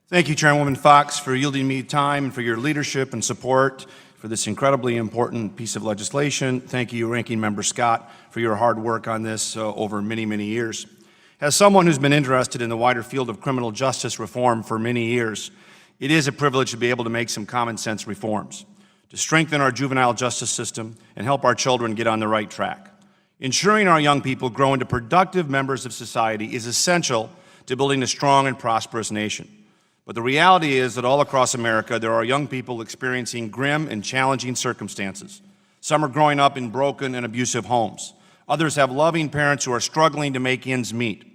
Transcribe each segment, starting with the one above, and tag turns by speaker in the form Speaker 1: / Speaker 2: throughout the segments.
Speaker 1: Thank you, Chairwoman Fox, for yielding me time and for your leadership and support for this incredibly important piece of legislation. Thank you, Ranking Member Scott, for your hard work on this over many, many years. As someone who's been interested in the wider field of criminal justice reform for many years, it is a privilege to be able to make some common sense reforms, to strengthen our juvenile justice system and help our children get on the right track. Ensuring our young people grow into productive members of society is essential to building a strong and prosperous nation. But the reality is that all across America, there are young people experiencing grim and challenging circumstances. Some are growing up in broken and abusive homes. Others have loving parents who are struggling to make ends meet.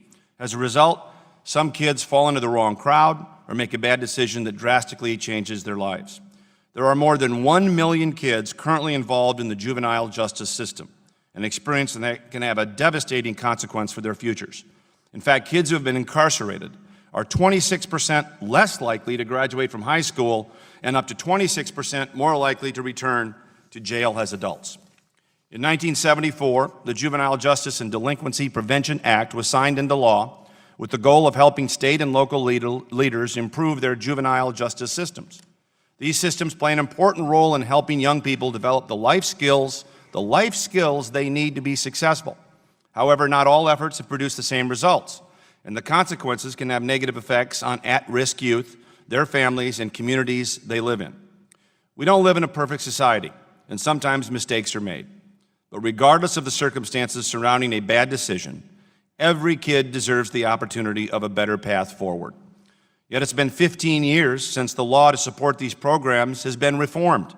Speaker 1: As a result, some kids fall into the wrong crowd or make a bad decision that drastically changes their lives. There are more than 1 million kids currently involved in the juvenile justice system, an experience that can have a devastating consequence for their futures. In fact, kids who have been incarcerated are 26% less likely to graduate from high school and up to 26% more likely to return to jail as adults. In 1974, the Juvenile Justice and Delinquency Prevention Act was signed into law with the goal of helping state and local leaders improve their juvenile justice systems. These systems play an important role in helping young people develop the life skills they need to be successful. However, not all efforts have produced the same results, and the consequences can have negative effects on at-risk youth, their families, and communities they live in. We don't live in a perfect society, and sometimes mistakes are made. But regardless of the circumstances surrounding a bad decision, every kid deserves the opportunity of a better path forward. Yet it's been 15 years since the law to support these programs has been reformed.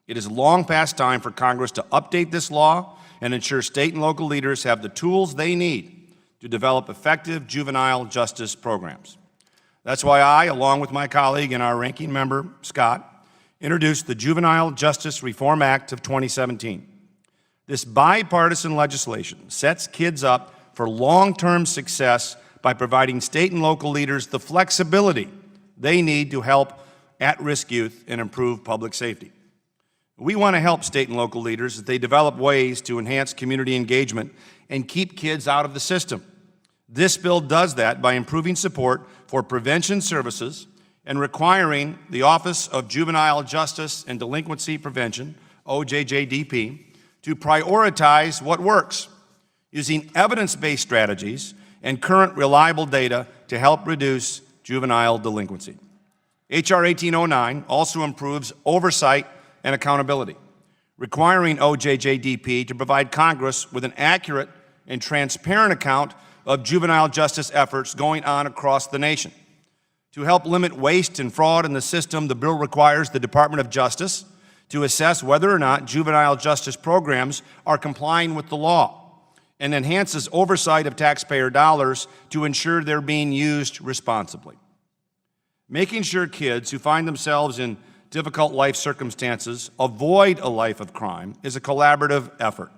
Speaker 1: It is long past time for Congress to update this law and ensure state and local leaders have the tools they need to develop effective juvenile justice programs. That's why I, along with my colleague and our ranking member, Scott, introduced the Juvenile Justice Reform Act of 2017. This bipartisan legislation sets kids up for long-term success by providing state and local leaders the flexibility they need to help at-risk youth and improve public safety. We want to help state and local leaders as they develop ways to enhance community engagement and keep kids out of the system. This bill does that by improving support for prevention services and requiring the Office of Juvenile Justice and Delinquency Prevention, OJJDP, to prioritize what works, using evidence-based strategies and current reliable data to help reduce juvenile delinquency. H.R. 1809 also improves oversight and accountability, requiring OJJDP to provide Congress with an accurate and transparent account of juvenile justice efforts going on across the nation. To help limit waste and fraud in the system, the bill requires the Department of Justice to assess whether or not juvenile justice programs are complying with the law and enhances oversight of taxpayer dollars to ensure they're being used responsibly. Making sure kids who find themselves in difficult life circumstances avoid a life of crime is a collaborative effort.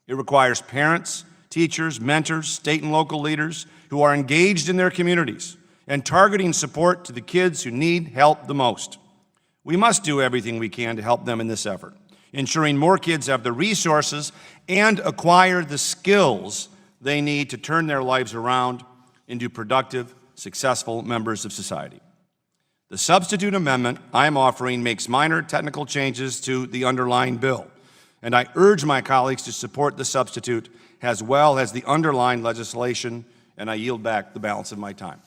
Speaker 1: It requires parents, teachers, mentors, state and local leaders who are engaged in their communities and targeting support to the kids who need help the most. We must do everything we can to help them in this effort, ensuring more kids have the resources and acquire the skills they need to turn their lives around into productive, successful members of society. The substitute amendment I'm offering makes minor technical changes to the underlying bill, and I urge my colleagues to support the substitute as well as the underlying legislation, and I yield back the balance of my time.